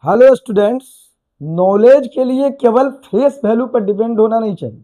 Hello students, knowledge के लिए केवल फेस वैल्यू पर डिपेंड होना नहीं चाहिए।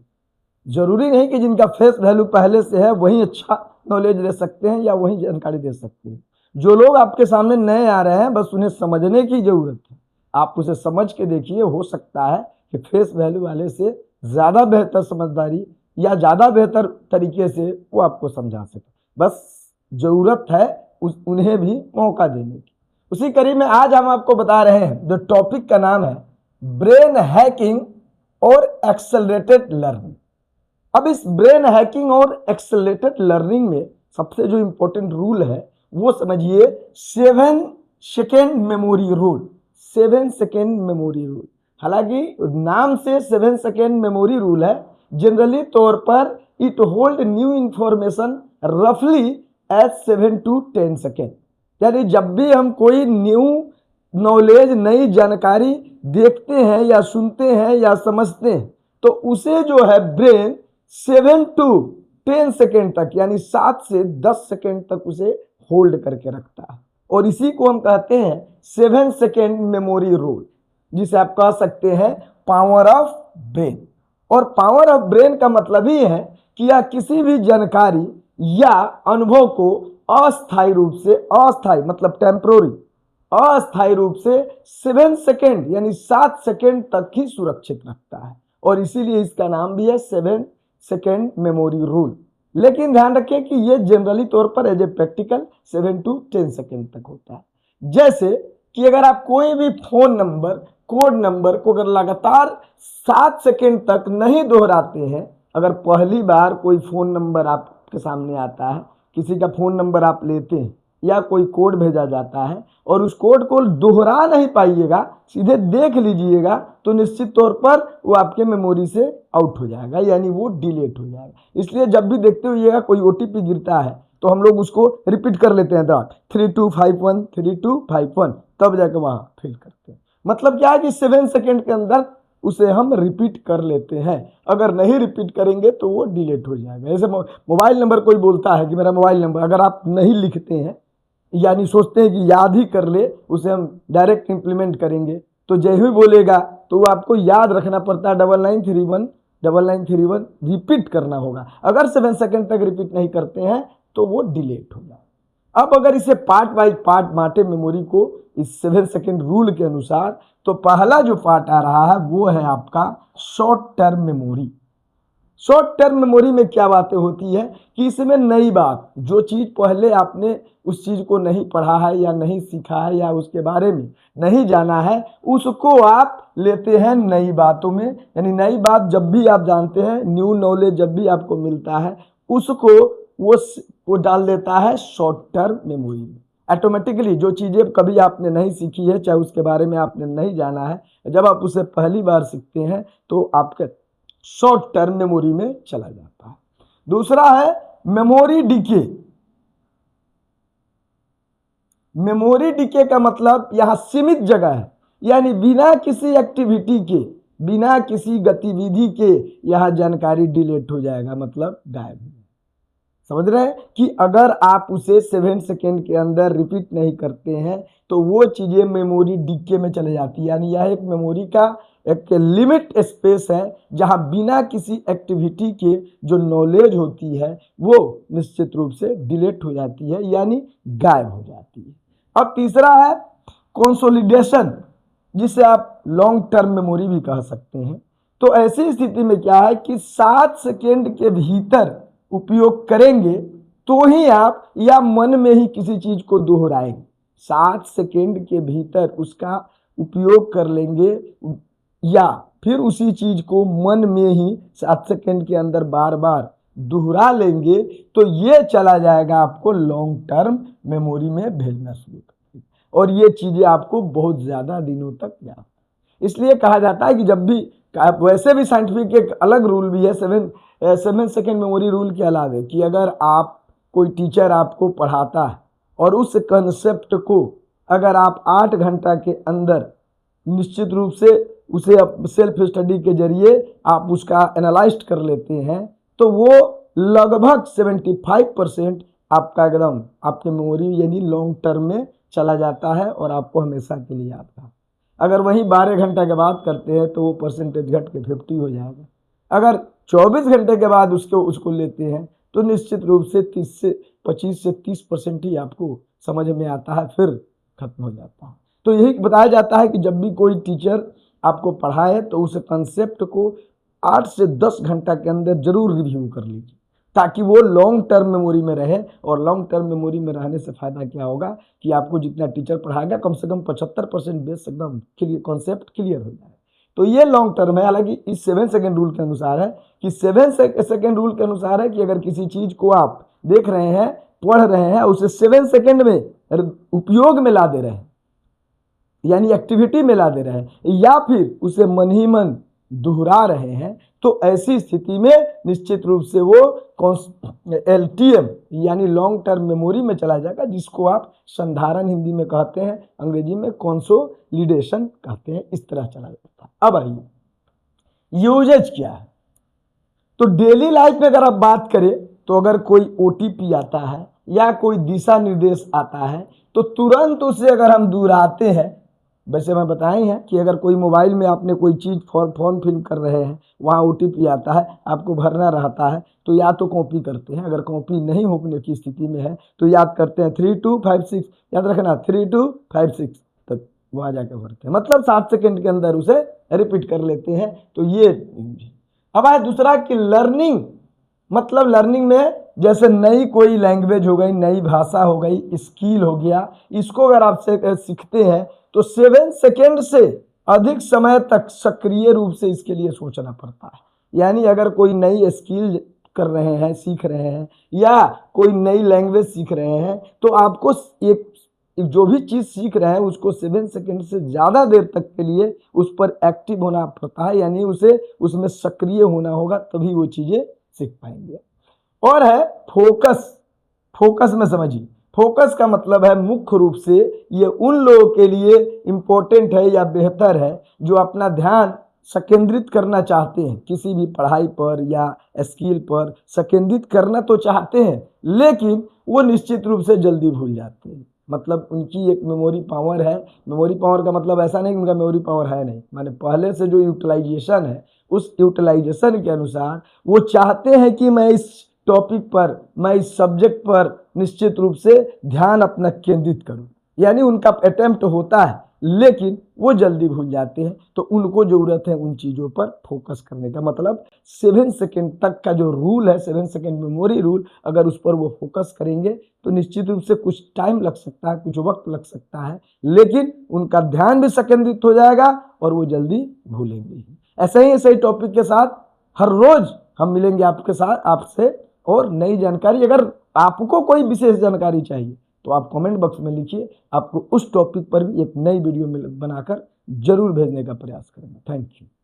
जरूरी नहीं कि जिनका फेस वैल्यू पहले से है वही अच्छा नॉलेज दे सकते हैं या वही जानकारी दे सकते हैं। जो लोग आपके सामने नए आ रहे हैं बस उन्हें समझने की जरूरत है। आप उसे समझ के देखिए, हो सकता है कि फेस वैल्यू वाले से ज़्यादा बेहतर समझदारी या ज़्यादा बेहतर तरीके से वो आपको समझा सके। बस ज़रूरत है उन्हें भी मौका देने की। उसी कड़ी में आज हम आपको बता रहे हैं, जो टॉपिक का नाम है ब्रेन हैकिंग और एक्सेलरेटेड लर्निंग। अब इस ब्रेन हैकिंग और एक्सेलरेटेड लर्निंग में सबसे जो इंपॉर्टेंट रूल है वो समझिए 7 second memory rule. 7 second memory rule, हालांकि नाम से 7 सेकेंड मेमोरी रूल है, जनरली तौर पर इट होल्ड न्यू इंफॉर्मेशन रफली एज 7 to 10 सेकेंड। यानी जब भी हम कोई न्यू नॉलेज, नई जानकारी देखते हैं या सुनते हैं या समझते हैं तो उसे जो है ब्रेन 7 to 10 सेकेंड तक, यानी 7 से 10 सेकेंड तक उसे होल्ड करके रखता है। और इसी को हम कहते हैं 7 सेकेंड मेमोरी रूल, जिसे आप कह सकते हैं पावर ऑफ ब्रेन। और पावर ऑफ ब्रेन का मतलब ही है कि यह किसी भी जानकारी या अनुभव को अस्थायी रूप से, अस्थायी मतलब टेम्पोररी, अस्थायी रूप से 7 सेकेंड यानी 7 सेकेंड तक ही सुरक्षित रखता है। और इसीलिए इसका नाम भी है 7 सेकेंड मेमोरी रूल। लेकिन ध्यान रखें कि यह जनरली तौर पर as a practical 7 to 10 second तक होता है। जैसे कि अगर आप कोई भी फोन नंबर, कोड नंबर को अगर लगातार 7 सेकेंड तक नहीं दोहराते हैं, अगर पहली बार कोई फोन नंबर आपके सामने आता है, किसी का फोन नंबर आप लेते हैं या कोई कोड भेजा जाता है और उस कोड को दोहरा नहीं पाइएगा, सीधे देख लीजिएगा, तो निश्चित तौर पर वो आपके मेमोरी से आउट हो जाएगा, यानी वो डिलीट हो जाएगा। इसलिए जब भी देखते होइएगा कोई ओटीपी गिरता है तो हम लोग उसको रिपीट कर लेते हैं, 3251 3251, तब जाकर वहां फिल करते हैं। मतलब क्या है कि 7 सेकेंड के अंदर उसे हम रिपीट कर लेते हैं। अगर नहीं रिपीट करेंगे तो वो डिलीट हो जाएगा। जैसे मोबाइल नंबर कोई बोलता है कि मेरा मोबाइल नंबर, अगर आप नहीं लिखते हैं यानी सोचते हैं कि याद ही कर ले, उसे हम डायरेक्ट इंप्लीमेंट करेंगे, तो जय ही बोलेगा तो वो आपको याद रखना पड़ता है 9931 9931 रिपीट करना होगा। अगर 7 सेकेंड तक रिपीट नहीं करते हैं तो वो डिलीट हो जाए। अब अगर इसे पार्ट वाइज पार्ट बांटे मेमोरी को इस 7 सेकेंड रूल के अनुसार, तो पहला जो पार्ट आ रहा है वो है आपका short term memory. Short term memory में क्या बातें होती है कि इसमें नई बात, जो चीज पहले आपने उस चीज को नहीं पढ़ा है या नहीं सीखा है या उसके बारे में नहीं जाना है, उसको आप लेते हैं नई बातों में। यानी नई बात जब भी आप जानते हैं, न्यू नॉलेज जब भी आपको मिलता है, उसको वो डाल देता है शॉर्ट टर्म मेमोरी में। ऑटोमेटिकली जो चीज़ें कभी आपने नहीं सीखी है, चाहे उसके बारे में आपने नहीं जाना है, जब आप उसे पहली बार सीखते हैं तो आपके शॉर्ट टर्म मेमोरी में चला जाता है। दूसरा है मेमोरी डीके। मेमोरी डीके का मतलब यहां सीमित जगह है, यानी बिना किसी एक्टिविटी के, बिना किसी गतिविधि के यह जानकारी डिलीट हो जाएगा, मतलब गायब हो जाएगा। समझ रहे हैं कि अगर आप उसे 7 सेकेंड के अंदर रिपीट नहीं करते हैं तो वो चीजें मेमोरी डीके में चले जाती है। यानी यह एक मेमोरी का एक लिमिट स्पेस है जहां बिना किसी एक्टिविटी के जो नॉलेज होती है वो निश्चित रूप से डिलीट हो जाती है, यानी गायब हो जाती है। अब तीसरा है कंसोलिडेशन, जिसे आप लॉन्ग टर्म मेमोरी भी कह सकते हैं। तो ऐसी स्थिति में क्या है कि 7 सेकेंड के भीतर उपयोग करेंगे तो ही आप या मन में ही किसी चीज को दोहराएंगे। 7 सेकेंड के भीतर उसका उपयोग कर लेंगे या फिर उसी चीज को मन में ही 7 सेकेंड के अंदर बार बार दोहरा लेंगे, तो ये चला जाएगा आपको लॉन्ग टर्म मेमोरी में भेजना शुरू कर, और ये चीजें आपको बहुत ज्यादा दिनों तक याद। इसलिए कहा जाता है कि जब भी, वैसे भी साइंटिफिक एक अलग रूल भी है 7 सेकेंड मेमोरी रूल के अलावे, कि अगर आप कोई टीचर आपको पढ़ाता है और उस कंसेप्ट को अगर आप 8 घंटा के अंदर निश्चित रूप से उसे सेल्फ स्टडी के जरिए आप उसका एनालाइज कर लेते हैं, तो वो लगभग 75% आपका एकदम आपके मेमोरी यानी लॉन्ग टर्म में चला जाता है और आपको हमेशा के लिए याद रहा। अगर वहीं 12 घंटा के बाद करते हैं तो वो परसेंटेज घट के 50 हो जाएगा। अगर 24 घंटे के बाद उसको लेते हैं तो निश्चित रूप से 25 से 30% ही आपको समझ में आता है, फिर खत्म हो जाता है। तो यही बताया जाता है कि जब भी कोई टीचर आपको पढ़ाए तो उस कंसेप्ट को 8 से 10 घंटा के अंदर जरूर रिव्यू कर लीजिए, ताकि वो लॉन्ग टर्म मेमोरी में रहे। और लॉन्ग टर्म मेमोरी में रहने से फायदा क्या होगा कि आपको जितना टीचर पढ़ाएगा कम से कम 75% बेस एकदम क्लियर, कॉन्सेप्ट क्लियर हो जाए। तो ये लॉन्ग टर्म है। हालांकि इस 7 सेकेंड रूल के अनुसार है कि 7 सेकेंड रूल के अनुसार है कि अगर किसी चीज को आप देख रहे हैं, पढ़ रहे हैं, उसे 7 सेकेंड में उपयोग में ला दे रहे हैं, यानी एक्टिविटी में ला दे रहे हैं, या फिर उसे मन ही मन दोहरा रहे हैं, तो ऐसी स्थिति में निश्चित रूप से वो LTM यानी लॉन्ग टर्म मेमोरी में चला जाएगा, जिसको आप संधारण हिंदी में कहते हैं, अंग्रेजी में कंसोलिडेशन कहते हैं। इस तरह चला जाता है। अब आइए यूजेज क्या है। तो डेली लाइफ में अगर आप बात करें तो अगर कोई OTP आता है या कोई दिशा निर्देश आता है तो तुरंत उसे अगर हम दोहराते हैं, वैसे मैं बताए हैं कि अगर कोई मोबाइल में आपने कोई चीज़ फॉर्म फिल कर रहे हैं, वहाँ OTP आता है, आपको भरना रहता है, तो या तो कॉपी करते हैं, अगर कॉपी नहीं होने की स्थिति में है तो याद करते हैं 3256, याद रखना 3256 तक वहाँ जाकर भरते हैं, मतलब 7 सेकेंड के अंदर उसे रिपीट कर लेते हैं। तो ये अब आए दूसरा कि लर्निंग, मतलब लर्निंग में जैसे नई कोई लैंग्वेज हो गई, नई भाषा हो गई, स्किल हो गया, इसको अगर आप सीखते हैं तो 7 सेकेंड से अधिक समय तक सक्रिय रूप से इसके लिए सोचना पड़ता है। यानी अगर कोई नई स्किल कर रहे हैं, सीख रहे हैं, या कोई नई लैंग्वेज सीख रहे हैं, तो आपको एक जो भी चीज़ सीख रहे हैं उसको 7 सेकेंड से ज़्यादा देर तक के लिए उस पर एक्टिव होना पड़ता है, यानी उसे उसमें सक्रिय होना होगा, तभी वो चीज़ें सीख पाएंगे। और है फोकस। फोकस में समझिए, फोकस का मतलब है मुख्य रूप से ये उन लोगों के लिए इम्पोर्टेंट है या बेहतर है जो अपना ध्यान संकेंद्रित करना चाहते हैं, किसी भी पढ़ाई पर या स्किल पर संकेंद्रित करना तो चाहते हैं, लेकिन वो निश्चित रूप से जल्दी भूल जाते हैं। मतलब उनकी एक मेमोरी पावर है। मेमोरी पावर का मतलब ऐसा नहीं कि उनका मेमोरी पावर है नहीं, माने पहले से जो यूटिलाइजेशन है उस यूटिलाइजेशन के अनुसार वो चाहते हैं कि मैं इस टॉपिक पर, मैं इस सब्जेक्ट पर निश्चित रूप से ध्यान अपना केंद्रित करूं, यानी उनका अटेम्प्ट होता है लेकिन वो जल्दी भूल जाते हैं। तो उनको जरूरत है उन चीज़ों पर फोकस करने का। मतलब 7 सेकेंड तक का जो रूल है, 7 सेकेंड मेमोरी रूल, अगर उस पर वो फोकस करेंगे तो निश्चित रूप से कुछ टाइम लग सकता है, कुछ वक्त लग सकता है, लेकिन उनका ध्यान भी संकेंद्रित हो जाएगा और वो जल्दी भूलेंगे। ऐसे ही टॉपिक के साथ हर रोज हम मिलेंगे आपसे और नई जानकारी। अगर आपको कोई विशेष जानकारी चाहिए तो आप कमेंट बॉक्स में लिखिए, आपको उस टॉपिक पर भी एक नई वीडियो बनाकर जरूर भेजने का प्रयास करेंगे। Thank you.